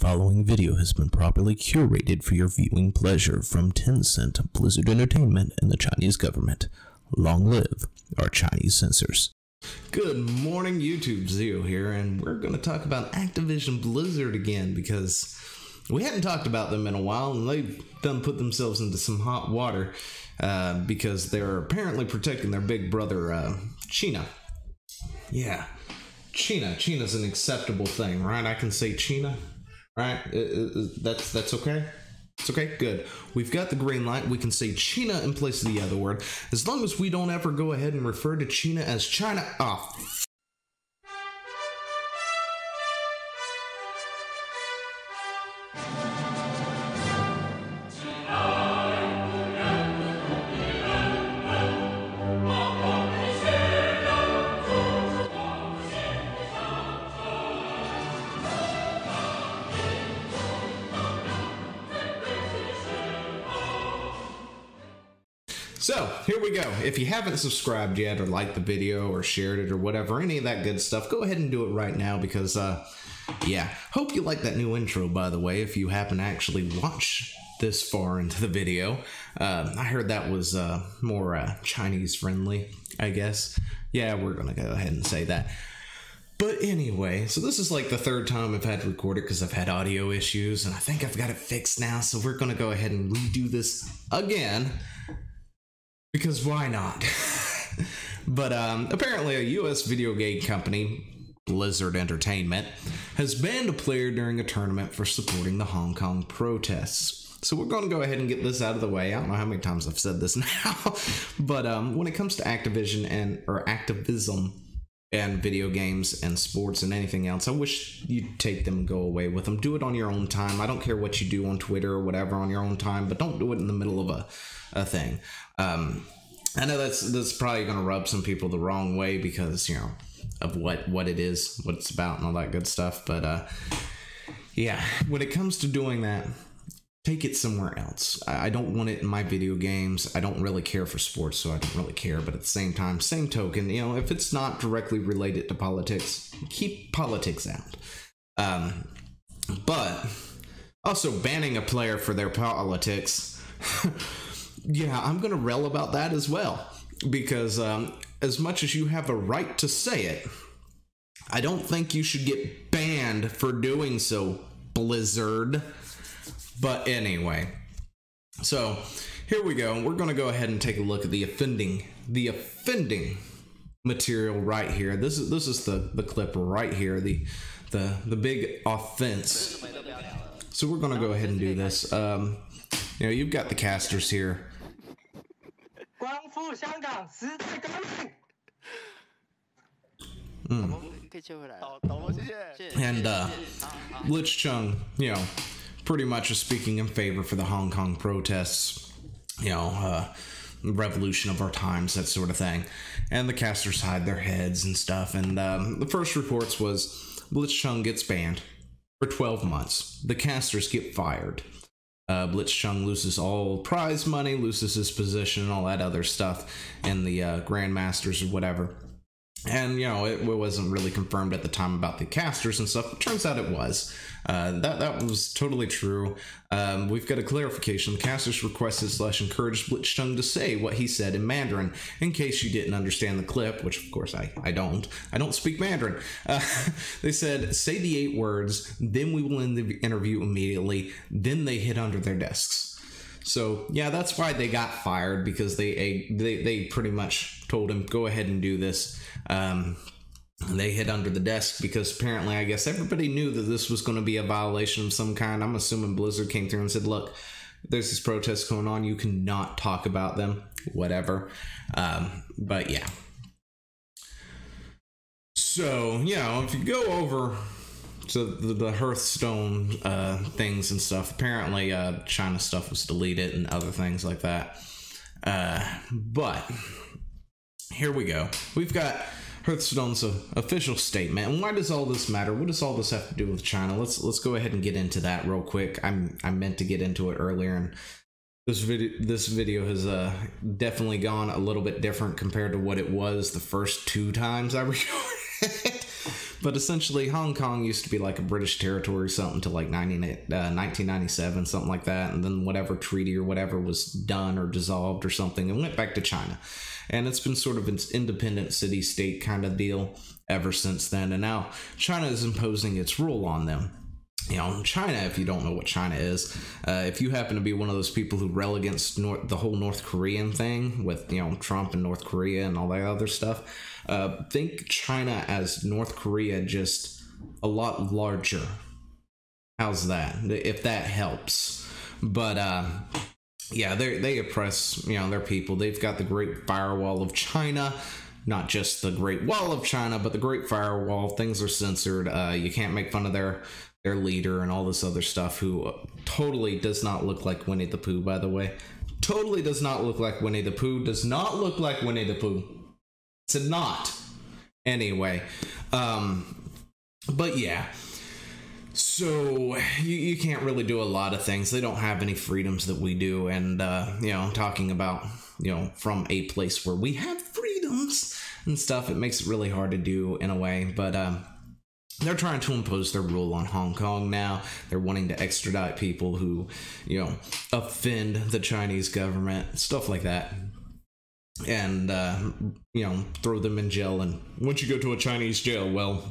following video has been properly curated for your viewing pleasure from Tencent, Blizzard Entertainment, and the Chinese government. Long live our Chinese censors. Good morning, YouTube. Zio here, and we're going to talk about Activision Blizzard again because we hadn't talked about them in a while, and they've done put themselves into some hot water because they're apparently protecting their big brother, China. Yeah, China. China's an acceptable thing, right? I can say China. Right, that's okay. It's okay. Good. We've got the green light. We can say China in place of the other word, as long as we don't ever go ahead and refer to China as China. Oh. So, here we go. If you haven't subscribed yet or liked the video or shared it or whatever, any of that good stuff, go ahead and do it right now because, yeah. Hope you like that new intro, by the way, if you happen to actually watch this far into the video. I heard that was more Chinese friendly, I guess. Yeah, we're going to go ahead and say that. But anyway, so this is like the third time I've had to record it because I've had audio issues, and I think I've got it fixed now, so we're going to go ahead and redo this again. Because why not? But apparently a US video game company, Blizzard Entertainment, has banned a player during a tournament for supporting the Hong Kong protests. So we're going to go ahead and get this out of the way. I don't know how many times I've said this now. But when it comes to Activision or activism and video games and sports and anything else, I wish you'd take them and go away with them. Do it on your own time. I don't care what you do on Twitter or whatever on your own time, but don't do it in the middle of a thing. I know that's probably going to rub some people the wrong way because, you know, of what it is, what it's about and all that good stuff. But, yeah, when it comes to doing that, take it somewhere else. I don't want it in my video games. I don't really care for sports, so I don't really care. But at the same time, same token, you know, if it's not directly related to politics, keep politics out. But also banning a player for their politics. Yeah, I'm going to rail about that as well, because as much as you have a right to say it, I don't think you should get banned for doing so, Blizzard. But anyway, so here we go. We're going to go ahead and take a look at the offending material right here. This is the clip right here, the big offense. So we're going to go ahead and do this. You know, you've got the casters here. And blitzchung, you know, pretty much is speaking in favor for the Hong Kong protests, you know, revolution of our times, that sort of thing. And the casters hide their heads and stuff. And the first reports was blitzchung gets banned for 12 months. The casters get fired. Blitzchung loses all prize money, loses his position, and all that other stuff in the Grandmasters or whatever. And, you know, it wasn't really confirmed at the time about the casters and stuff, but turns out it was. That was totally true. We've got a clarification. The casters requested / encouraged blitzchung to say what he said in Mandarin, in case you didn't understand the clip, which of course I don't. I don't speak Mandarin. They said, say the 8 words, then we will end the interview immediately. Then they hid under their desks. So yeah, that's why they got fired, because they pretty much told him, go ahead and do this. And they hid under the desk because apparently, I guess everybody knew that this was going to be a violation of some kind. I'm assuming Blizzard came through and said, look, there's these protests going on. You cannot talk about them, whatever. But yeah. So, you know, if you go over to the Hearthstone things and stuff, apparently China stuff was deleted and other things like that. But here we go. We've got Hearthstone's official statement. And why does all this matter? What does all this have to do with China? Let's go ahead and get into that real quick. I meant to get into it earlier, and this video has definitely gone a little bit different compared to what it was the first 2 times I recorded. But essentially, Hong Kong used to be like a British territory or something to like 1997, something like that. And then whatever treaty or whatever was done or dissolved or something, and went back to China. And it's been sort of an independent city-state kind of deal ever since then. And now China is imposing its rule on them. You know, China, if you don't know what China is, if you happen to be one of those people who rail against the whole North Korean thing with, you know, Trump and North Korea and all that other stuff, think China as North Korea, just a lot larger. How's that? If that helps. But, yeah, they oppress, you know, their people. They've got the Great Firewall of China. Not just the Great Wall of China, but the Great Firewall. Things are censored. You can't make fun of their leader and all this other stuff, who totally does not look like Winnie the Pooh, by the way. Totally does not look like Winnie the Pooh. Does not look like Winnie the Pooh. It's a not. Anyway. But yeah. So you can't really do a lot of things. They don't have any freedoms that we do. And, you know, talking about, you know, from a place where we have freedoms and stuff, it makes it really hard to do in a way. But, they're trying to impose their rule on Hong Kong now. They're wanting to extradite people who, you know, offend the Chinese government, stuff like that. And, you know, throw them in jail. And once you go to a Chinese jail, well,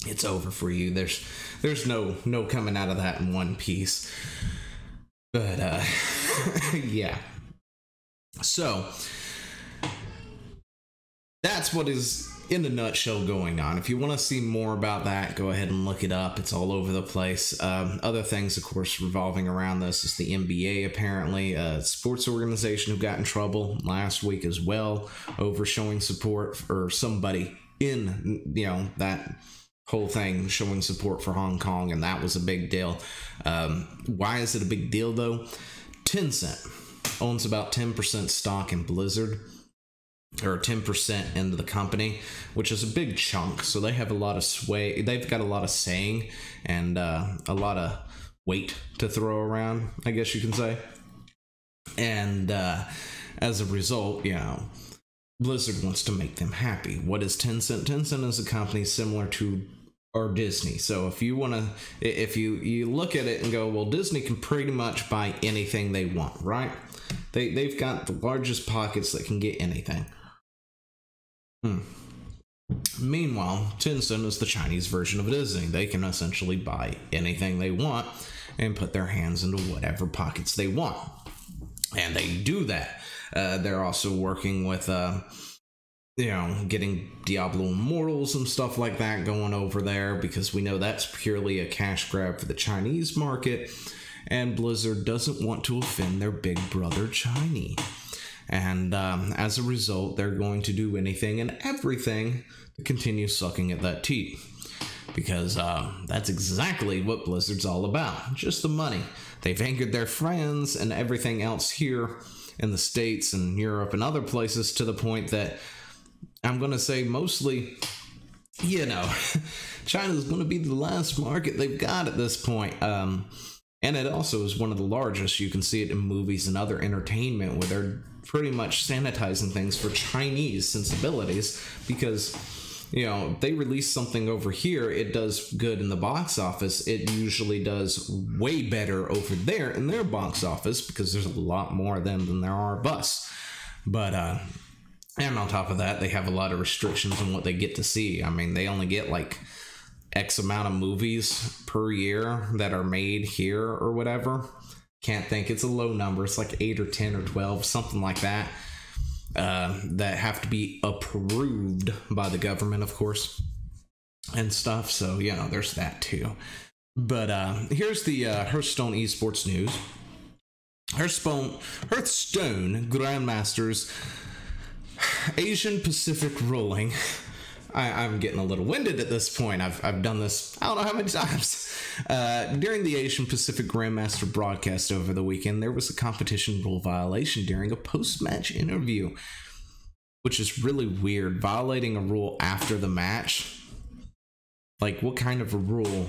it's over for you. There's no coming out of that in one piece. But, yeah. So, that's what is, in a nutshell, going on. If you want to see more about that, go ahead and look it up. It's all over the place. Other things, of course, revolving around this is the NBA, apparently. Sports organization who got in trouble last week as well over showing support for somebody in, you know, that whole thing, showing support for Hong Kong, and that was a big deal. Why is it a big deal, though? Tencent owns about 10% stock in Blizzard, or 10% into the company, which is a big chunk. So they have a lot of sway. They've got a lot of saying and a lot of weight to throw around, I guess you can say. And as a result, you know, Blizzard wants to make them happy. What is Tencent? Tencent is a company similar to or Disney. So if you want to, if you look at it and go, well, Disney can pretty much buy anything they want, right? They've got the largest pockets that can get anything. Meanwhile, Tencent is the Chinese version of Disney. They can essentially buy anything they want and put their hands into whatever pockets they want. And they do that. They're also working with, you know, getting Diablo Immortals and stuff like that going over there, because we know that's purely a cash grab for the Chinese market. And Blizzard doesn't want to offend their big brother, China. And as a result, they're going to do anything and everything to continue sucking at that teat. Because that's exactly what Blizzard's all about. Just the money. They've angered their friends and everything else here in the States and Europe and other places to the point that I'm going to say mostly, you know, China's going to be the last market they've got at this point. And it also is one of the largest. You can see it in movies and other entertainment where they're pretty much sanitizing things for Chinese sensibilities, because, you know, if they release something over here, it does good in the box office. It usually does way better over there in their box office because there's a lot more of them than there are of us. But, and on top of that, they have a lot of restrictions on what they get to see. I mean, they only get like X amount of movies per year that are made here or whatever. Can't think. It's a low number. It's like 8 or 10 or 12, something like that, that have to be approved by the government, of course, and stuff. So, you know, there's that too. But here's the Hearthstone esports news. Hearthstone Grandmasters Asian Pacific ruling. I'm getting a little winded at this point. I've done this, I don't know how many times. During the Asian Pacific Grandmaster broadcast over the weekend, there was a competition rule violation during a post-match interview, which is really weird. Violating a rule after the match. Like, what kind of a rule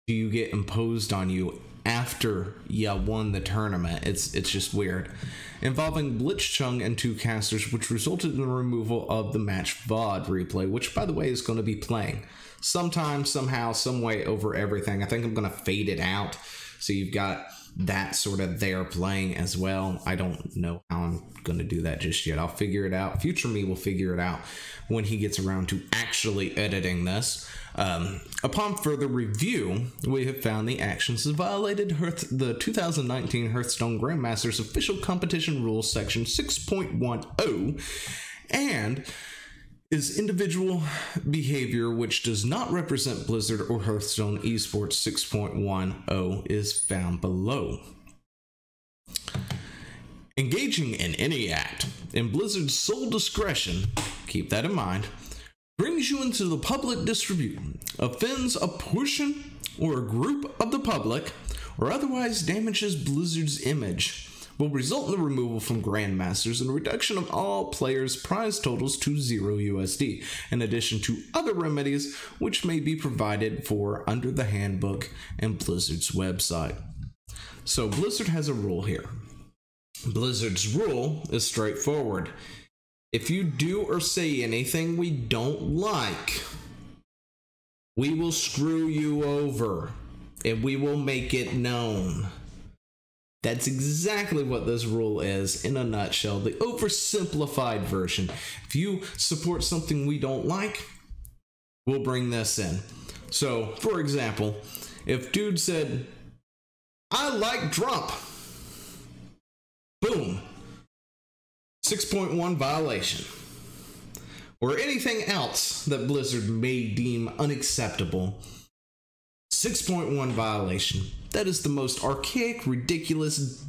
do you get imposed on you after you won the tournament. It's just weird. Involving blitzchung and 2 casters, which resulted in the removal of the match VOD replay, which, by the way, is going to be playing sometime, somehow, some way over everything. I think I'm going to fade it out, so you've got that sort of there playing as well. I don't know how I'm going to do that just yet. I'll figure it out. Future me will figure it out when he gets around to actually editing this. Upon further review, we have found the actions have violated the 2019 Hearthstone Grandmasters Official Competition Rules Section 6.10 and is individual behavior which does not represent Blizzard or Hearthstone Esports. 6.10 is found below. Engaging in any act in Blizzard's sole discretion, keep that in mind, brings you into the public distribution, offends a portion or a group of the public, or otherwise damages Blizzard's image, will result in the removal from Grandmasters and a reduction of all players' prize totals to $0 in addition to other remedies which may be provided for under the handbook and Blizzard's website. So Blizzard has a rule here. Blizzard's rule is straightforward. If you do or say anything we don't like, we will screw you over and we will make it known. That's exactly what this rule is in a nutshell, the oversimplified version. If you support something we don't like, we'll bring this in. So, for example, if dude said, I like Trump, boom, 6.1 violation. Or anything else that Blizzard may deem unacceptable, 6.1 violation. That is the most archaic, ridiculous,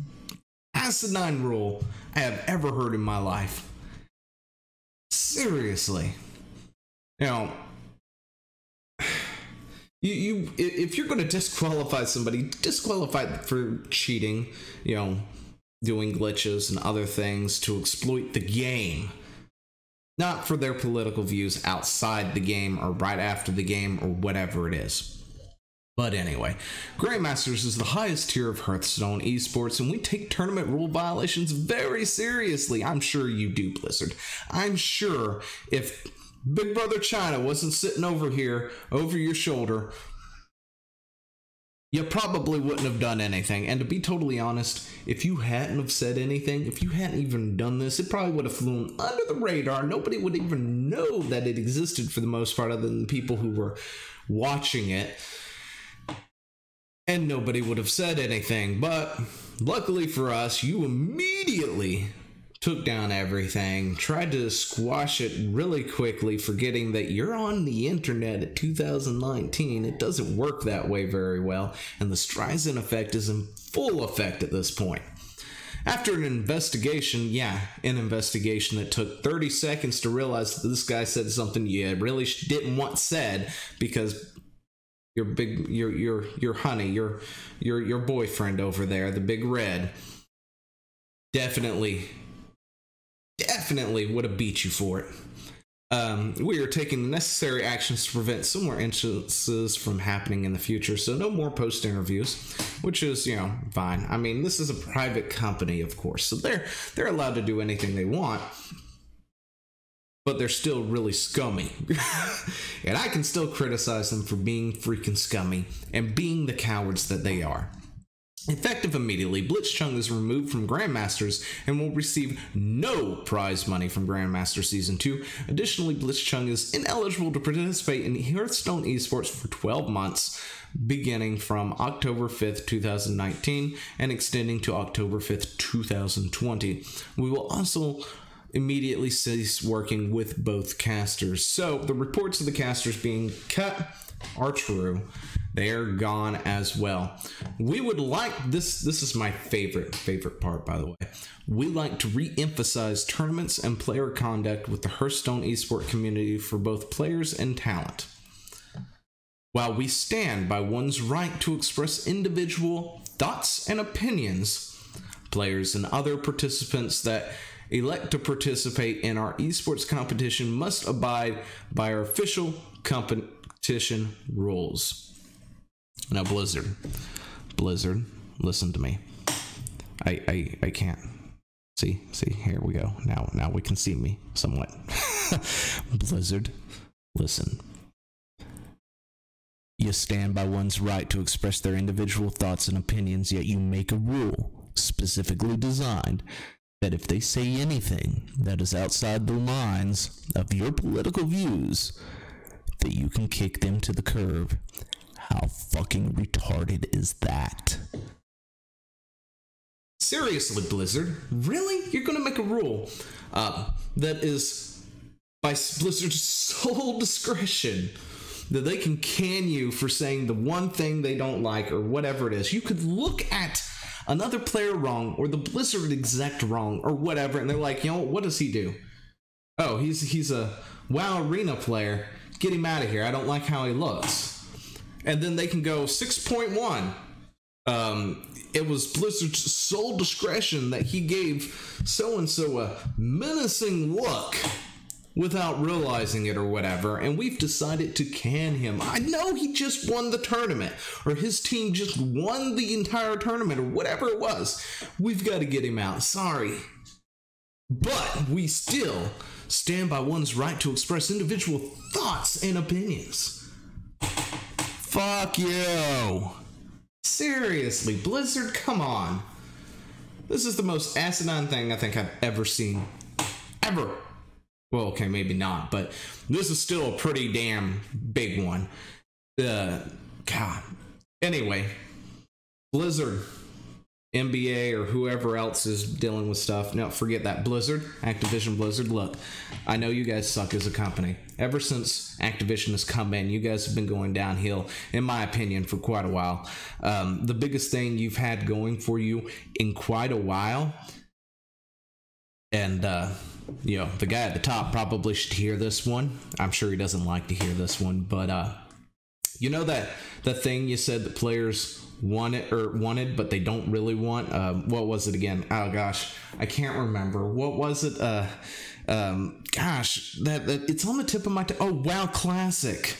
asinine rule I have ever heard in my life. Seriously. Now, if you're going to disqualify somebody, disqualify them for cheating, doing glitches and other things to exploit the game. Not for their political views outside the game or right after the game or whatever it is. But anyway, Grandmasters is the highest tier of Hearthstone esports, and we take tournament rule violations very seriously. I'm sure you do, Blizzard. I'm sure if Big Brother China wasn't sitting over here, over your shoulder, you probably wouldn't have done anything. And to be totally honest, if you hadn't have said anything, if you hadn't even done this, it probably would have flown under the radar. Nobody would even know that it existed for the most part, other than the people who were watching it. And nobody would have said anything. But luckily for us, you immediately took down everything, tried to squash it really quickly, forgetting that you're on the internet at 2019. It doesn't work that way very well, and the Streisand effect is in full effect at this point. After an investigation, an investigation that took 30 seconds to realize that this guy said something you really didn't want said, because your honey, your boyfriend over there, the Big Red, definitely would have beat you for it. We are taking the necessary actions to prevent similar instances from happening in the future. So no more post interviews, which is, fine. I mean, this is a private company, of course, so they're allowed to do anything they want, but they're still really scummy. And I can still criticize them for being freaking scummy and being the cowards that they are. Effective immediately, blitzchung is removed from Grandmasters and will receive no prize money from Grandmaster Season 2. Additionally, blitzchung is ineligible to participate in Hearthstone esports for 12 months, beginning from October 5th, 2019 and extending to October 5th, 2020. We will also immediately cease working with both casters. So the reports of the casters being cut are true. They are gone as well. We would like this is my favorite part, by the way. We like to re-emphasize tournaments and player conduct with the Hearthstone esport community for both players and talent. While we stand by one's right to express individual thoughts and opinions, players and other participants that elect to participate in our esports competition must abide by our official competition rules. Now, Blizzard Blizzard, listen to me. I can't. See, here we go. Now we can see me somewhat. Blizzard, listen. You stand by one's right to express their individual thoughts and opinions, yet you make a rule specifically designed that if they say anything that is outside the lines of your political views, that you can kick them to the curb. How fucking retarded is that? Seriously, Blizzard? Really? You're gonna make a rule that is by Blizzard's sole discretion that they can can you for saying the one thing they don't like or whatever it is. You could look at another player wrong or the Blizzard exec wrong or whatever, and they're like, you know, what does he do? Oh, he's a WoW Arena player. Get him out of here. I don't like how he looks. And then they can go 6.1. It was Blizzard's sole discretion that he gave so-and-so a menacing look without realizing it or whatever, and we've decided to can him. I know he just won the tournament, or his team just won the entire tournament, or whatever it was. We've got to get him out. Sorry. But we still stand by one's right to express individual thoughts and opinions. Fuck you. Seriously, Blizzard, come on. This is the most asinine thing I think I've ever seen. Ever. Well, okay, maybe not, but this is still a pretty damn big one. God. Anyway, Blizzard, NBA, or whoever else is dealing with stuff. No, forget that. Blizzard, Activision Blizzard, look, I know you guys suck as a company. Ever since Activision has come in, you guys have been going downhill, in my opinion, for quite a while. The biggest thing you've had going for you in quite a while, and, you know, the guy at the top probably should hear this one. I'm sure he doesn't like to hear this one, but, you know that thing you said that players wanted, but they don't really want? What was it again? Oh gosh, I can't remember. What was it? Gosh, that it's on the tip of my tongue. Oh, WoW Classic.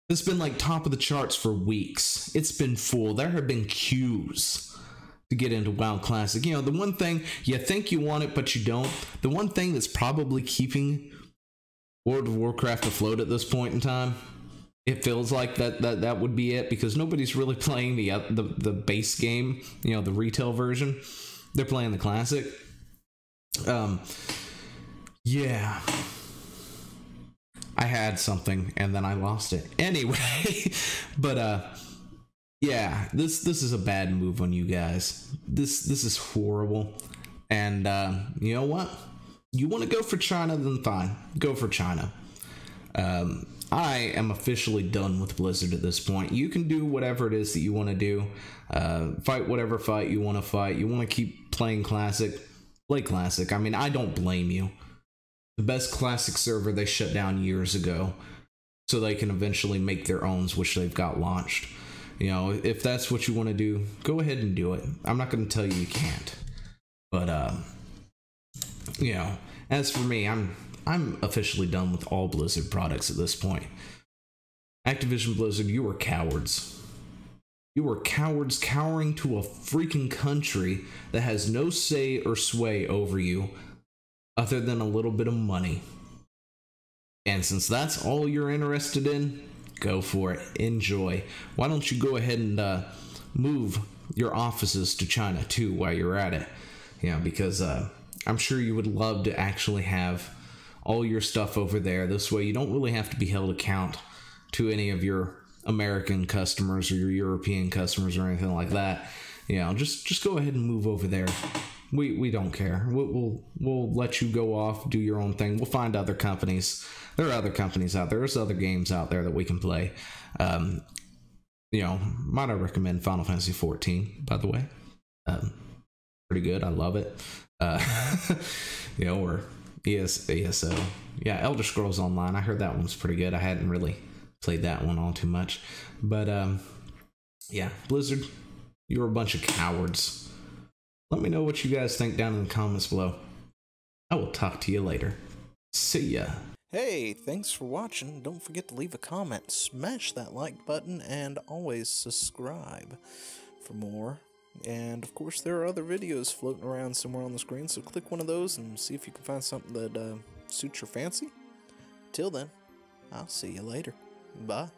It's been like top of the charts for weeks. It's been full. There have been queues to get into WoW Classic. You know, the one thing you think you want it, but you don't. The one thing that's probably keeping World of Warcraft afloat at this point in time, it feels like that would be it, because nobody's really playing the base game, you know, the retail version. They're playing the classic. Yeah. I had something and then I lost it. Anyway, but yeah, this is a bad move on you guys. This is horrible. And you know what? You want to go for China, then fine. Go for China. I am officially done with Blizzard at this point. You can do whatever it is that you want to do. Fight whatever fight you want to fight. You want to keep playing Classic? Play Classic. I mean, I don't blame you. The best Classic server they shut down years ago, so they can eventually make their own, which they've got launched. You know, if that's what you want to do, go ahead and do it. I'm not going to tell you can't. But, you know, as for me, I'm officially done with all Blizzard products at this point. Activision Blizzard, you are cowards. You are cowards cowering to a freaking country that has no say or sway over you other than a little bit of money. And since that's all you're interested in, go for it. Enjoy. Why don't you go ahead and move your offices to China too while you're at it? You know, because I'm sure you would love to actually have all your stuff over there. This way you don't really have to be held account to any of your American customers or your European customers or anything like that. You know, just go ahead and move over there. We don't care. We'll let you go off, do your own thing. We'll find other companies. There are other companies out there. There's other games out there that we can play. You know, might I recommend Final Fantasy 14, by the way. Pretty good. I love it. You know, or ESO. Yeah, Elder Scrolls Online. I heard that one was pretty good. I hadn't really played that one all too much. But, yeah, Blizzard, you're a bunch of cowards. Let me know what you guys think down in the comments below. I will talk to you later. See ya. Hey, thanks for watching. Don't forget to leave a comment, smash that like button, and always subscribe. for more. And of course, there are other videos floating around somewhere on the screen, so click one of those and see if you can find something that suits your fancy. Till then, I'll see you later. Bye.